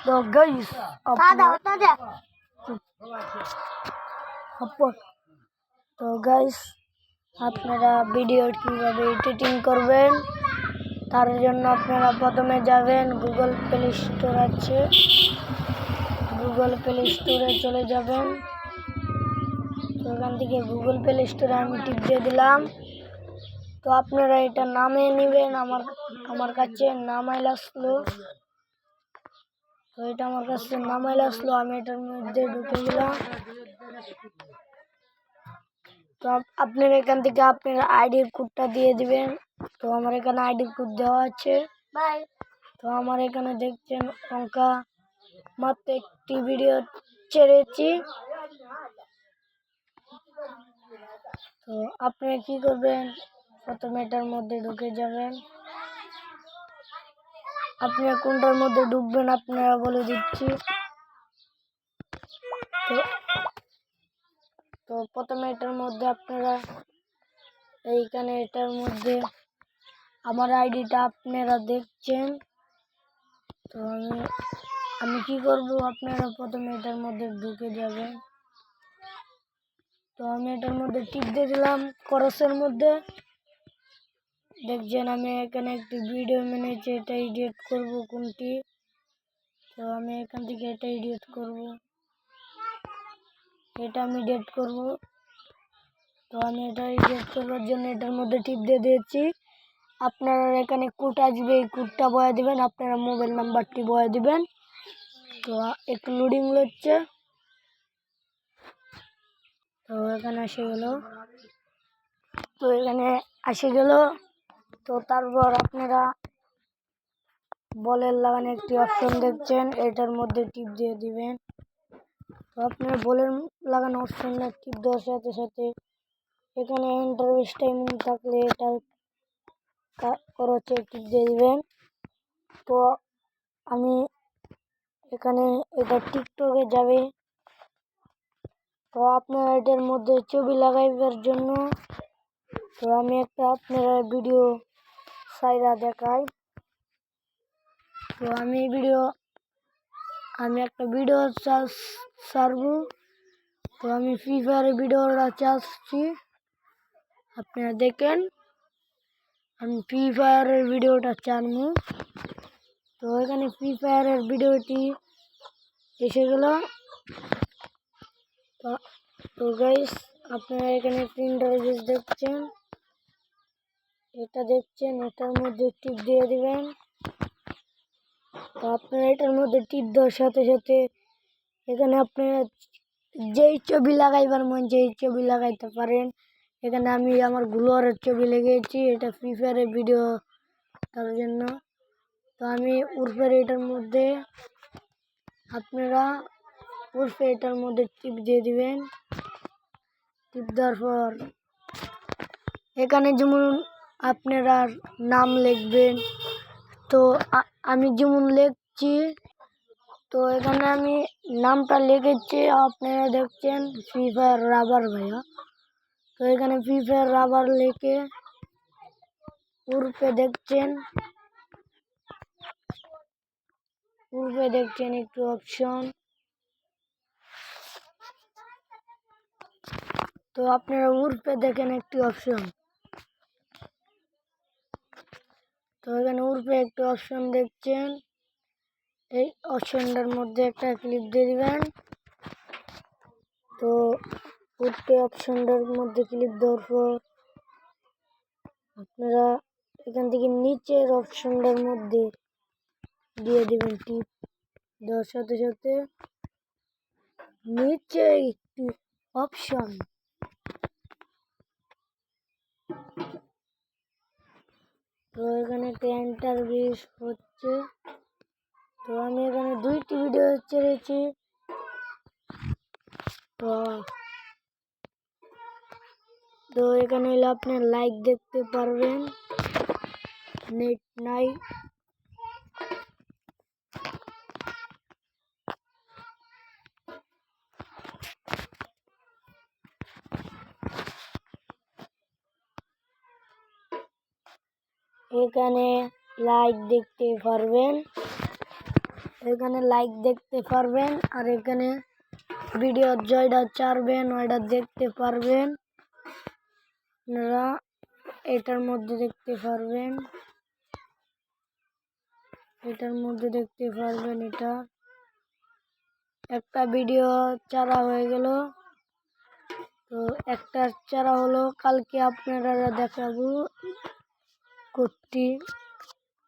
তো গাইস তো গাইস আপনারা ভিডিও কিভাবে এডিটিং করবেন তার জন্য আপনারা প্রথমে যাবেন গুগল প্লে স্টোর আছে, গুগল প্লে স্টোরে চলে যাবেন। তো ওখান থেকে গুগল প্লে স্টোরে আমি টিপ দিয়ে দিলাম। তো আপনারা এটা নামিয়ে নেবেন। আমার কাছে নামাইল আসলো, তো এটা আমার কাছে নামাইল আসলো, আমি এটার মধ্যে ঢুকে গেলাম। তো আপনারা এখান থেকে আপনার আইডির কোডটা দিয়ে দিবেন। তো আমার এখানে আইডির কোড দেওয়া আছে। তো আমার এখানে দেখছেন অঙ্কা মাত্র একটি ভিডিও ছেড়েছি। তো আপনারা কি করবেন, প্রথমে এটার মধ্যে ঢুকে যাবেন। আপনারা কোনটার মধ্যে ঢুকবেন আপনারা বলে দিচ্ছি। তো প্রথমে এটার মধ্যে আপনারা এইখানে এটার মধ্যে আমার আইডিটা আপনারা দেখছেন। তো আমি কি করব, আপনারা প্রথমে এটার মধ্যে ঢুকে যাবেন। তো আমি এটার মধ্যে টিপ দিয়ে দিলাম ক্রসের মধ্যে। দেখছেন আমি এখানে একটি ভিডিও মেনেছি, এটা এডিট করব কোনটি। তো আমি এখান থেকে এটা এডিট করব, এটা আমি এডিট করব। তো আমি এটা এডিট করার জন্য এটার মধ্যে টিপ দিয়ে দিয়েছি। আপনারা এখানে কোড আসবে, এই কোডটা বয়া দিবেন, আপনারা মোবাইল নাম্বারটি বয়া দিবেন। তো একটু লোডিং হচ্ছে। তো এখানে এসে গেল, তো এখানে এসে গেল। তো তারপর আপনারা বলের লাগানো একটি অপশন দেখছেন, এটার মধ্যে টিপ দিয়ে দিবেন। তো আপনারা বলের লাগানো অপশনটা টিপ দেওয়ার সাথে সাথে এখানে ইন্টারভিউ টাইম থাকলে এটা খরচে টিপ দিয়ে দিবেন। তো আমি এখানে এটা টিকটকে যাবে। তো আপনারা এটার মধ্যে ছবি লাগাইবার জন্য তো আমি একটা আপনারা ভিডিও সাইরা দেখাই। তো আমি একটা ভিডিও ছাড়ব। তো আমি ফ্রি ফায়ারের ভিডিওটা চাচ্ছি, আপনারা দেখেন। আমি ফ্রি ফায়ারের ভিডিওটা চানবো। তো এখানে ফ্রি ফায়ারের ভিডিওটি এসে গেল। তো গাইস আপনারা এখানে ইন্টারভিউ দেখছেন, এটা দেখছেন, এটার মধ্যে টিপ দিয়ে দিবেন। তো আপনারা এটার মধ্যে টিপ দেওয়ার সাথে সাথে এখানে আপনারা যেই ছবি লাগাইবার মন যেই ছবি লাগাইতে পারেন। এখানে আমি আমার গ্লোয়ারের ছবি লেগেছি, এটা ফ্রি ফায়ারের ভিডিও তার জন্য। তো আমি উর্ফের এটার মধ্যে আপনারা এটার মধ্যে টিপ দিয়ে দিবেন। টিপ দেওয়ার পর এখানে যেমন আপনারা নাম লিখবেন। তো আমি যেমন লিখছি, তো এখানে আমি নামটা লিখেছি, আপনারা দেখছেন ফ্রি ফায়ার রাবার ভাইয়া। তো এখানে ফ্রি ফায়ার রাবার লিখে উর্ফে দেখছেন একটু অপশন। তো আপনারা উর্ফে দেখেন একটি অপশন। তো এখানে উর্ফে একটি অপশন দেখছেন, এই অপশনটার মধ্যে একটা ক্লিক দিয়ে দিবেন। তো উর্ফে অপশনটার মধ্যে ক্লিক দেওয়ার পর আপনারা এখান থেকে নিচের অপশনটার মধ্যে দিয়ে দিবেন টিপ দেওয়ার সাথে সাথে নিচে একটি অপশন। তো এখানে একটা ইন্টারভিউ হচ্ছে। তো আমি এখানে 2টি ভিডিও ছেড়েছি। তো এখানে হলে আপনি লাইক দেখতে পারবেন, নেট নাই। এখানে লাইক দেখতে পারবেন। এখানে লাইক দেখতে পারবেন, আর এখানে ভিডিও জয়টা চারবেন ওইটা দেখতে পারবেন আপনারা। এটার মধ্যে দেখতে পারবেন, এটা একটা ভিডিও চারা হয়ে গেল। তো একটা চারা হলো, কালকে আপনারা দেখাবো কতটি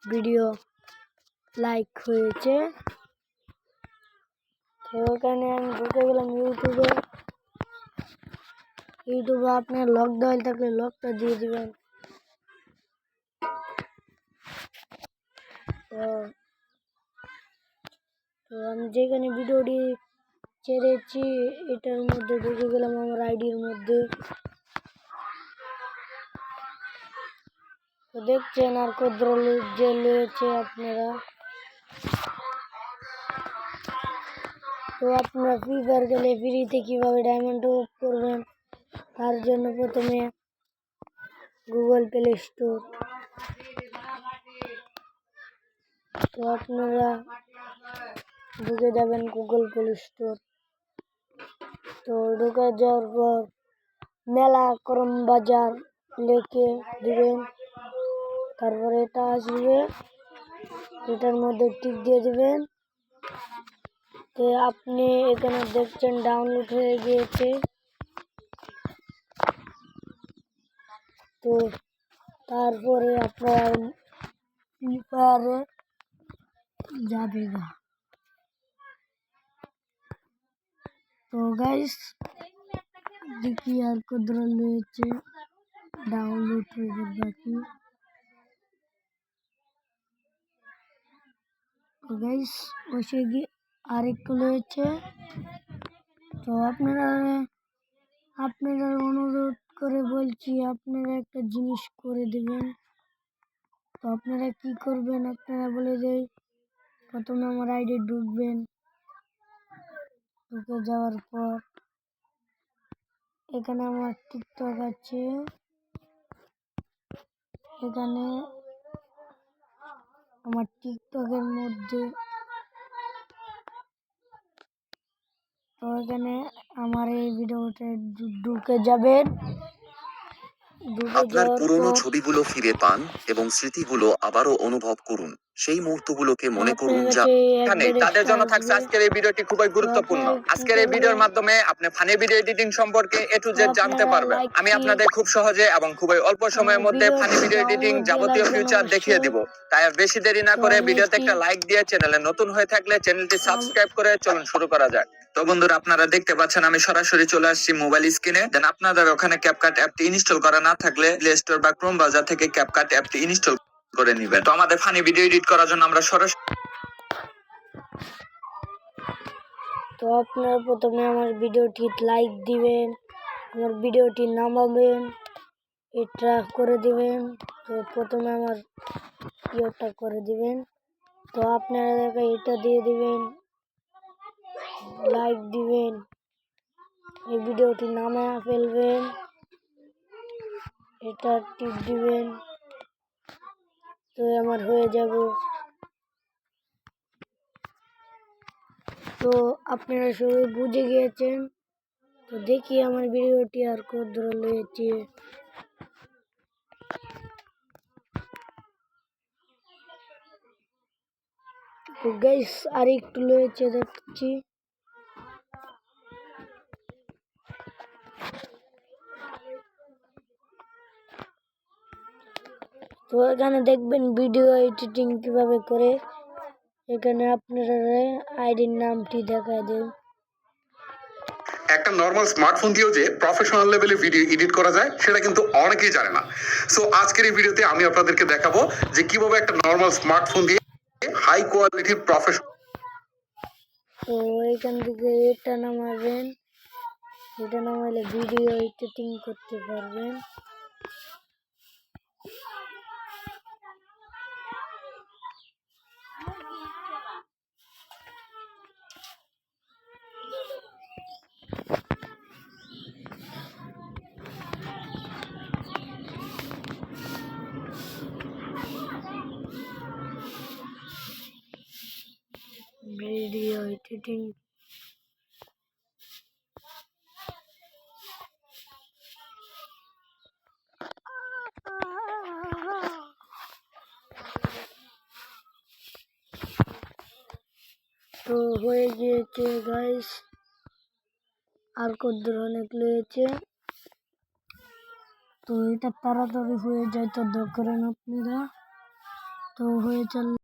ভিডিও লাইক হয়েছে। তো ওখানে আমি ঢুকে গেলাম ইউটিউবে আপনার লক দেওয়া থাকলে লকটা দিয়ে দিবেন। তো আমি যেখানে ভিডিওটি ছেড়েছি এটার মধ্যে ঢুকে গেলাম, আমার আইডির মধ্যে। তো দেখছেন আর কদ্র যে রয়েছে আপনারা। তো আপনারা ফ্রি ফায়ার গেলে ফ্রিতে কীভাবে ডায়মন্ড আপ করবেন, তার জন্য প্রথমে গুগল প্লে স্টোর, তো আপনারা ঢুকে যাবেন গুগল প্লে স্টোর। তো ঢুকে যাওয়ার পর মেলা করম বাজার লিখে দিবেন, তারপরে এটা আসবে, এটার মধ্যে টিক দিয়ে দিবেন। তো আপনি এখানে দেখছেন ডাউনলোড হয়ে গিয়েছে। তো তারপরে আপনার ফ্রি ফায়ারে যাবে না। তো গাইস দেখি আর কত রয়েছে ডাউনলোড হয়ে বাকি। তো গাইস বসে গিয়ে আরেকটু রয়েছে। তো আপনারা অনুরোধ করে বলছি, আপনারা একটা জিনিস করে দেবেন। তো আপনারা কি করবেন, আপনারা বলে দেই। প্রথমে আমার আইডি ঢুকবেন, ঢুকে যাওয়ার পর এখানে আমার টিকটক আছে, এখানে আমার টিকটকের মধ্যে, তো এখানে আমার এই ভিডিওটা ঢুকে যাবেন। আপনার পুরনো ছবিগুলো ফিরে পান এবং স্মৃতিগুলো আবারও অনুভব করুন। সেই মুহূর্তগুলোকে মনে করুন যা এখানে তাদের জন্য থাকছে আজকের এই ভিডিওটি খুবই গুরুত্বপূর্ণ। আজকের এই ভিডিওর মাধ্যমে আপনি ফানি ভিডিও এডিটিং সম্পর্কে A to Z জানতে পারবেন। আমি আপনাদের খুব সহজে এবং খুবই অল্প সময়ের মধ্যে ফানি ভিডিও এডিটিং যাবতীয় ফিচার দেখিয়ে দিব। তাই আর বেশি দেরি না করে ভিডিওতে একটা লাইক দিয়ে চ্যানেলে নতুন হয়ে থাকলে চ্যানেলটি সাবস্ক্রাইব করে চলুন শুরু করা যাক। তো বন্ধুরা, আপনারা দেখতে পাচ্ছেন আমি সরাসরি চলে আসছি মোবাইল স্ক্রিনে। দেন আপনাদের ওখানে ক্যাপকাট অ্যাপটি ইনস্টল করা না থাকলে প্লে স্টোর বা ক্রোম ব্রাউজার থেকে ক্যাপকাট অ্যাপটি ইনস্টল করে নেবেন। তো আমাদের ফানি ভিডিও এডিট করার জন্য আমরা সরাসরি তো আপনারা প্রথমে আমার ভিডিওটি লাইক দিবেন, আমার ভিডিওটি নামাবেন, এটা করে দিবেন। তো প্রথমে আমার ইয়েটা করে দিবেন। তো আপনারা এটা দিয়ে দিবেন, লাইক দিবেন, এই ভিডিওটি নামে ফেলবেন, এটা টিপ দিবেন। তো আমার হয়ে যাব। তো আপনারা সবাই বুঝে গিয়েছেন। তো দেখি আমার ভিডিওটি আর কত দূর রয়েছে। তো গাইস আর একটু রয়েছে দেখছি। তো এখানে দেখবেন ভিডিও এডিটিং কিভাবে করে। এখানে আপনারা আইডির নামটি দেখায় দেন। একটা নর্মাল স্মার্টফোন দিয়েও যে প্রফেশনাল লেভেলে ভিডিও এডিট করা যায় সেটা কিন্তু অনেকেই জানে না। সো আজকের এই ভিডিওতে আমি আপনাদেরকে দেখাবো যে কিভাবে একটা নর্মাল স্মার্টফোন দিয়ে হাই কোয়ালিটির প্রফেশনাল। তো এখান থেকে এটা নামাবেন, এটা নামাইলে ভিডিও এডিটিং করতে পারবেন। ভিডিও এডিটিং তো হয়ে গিয়েছে গাইস, আর কদ্দুর অনেক রয়েছে। তো এটা তাড়াতাড়ি হয়ে যায়, তো করেন আপনারা। তো হয়ে চললে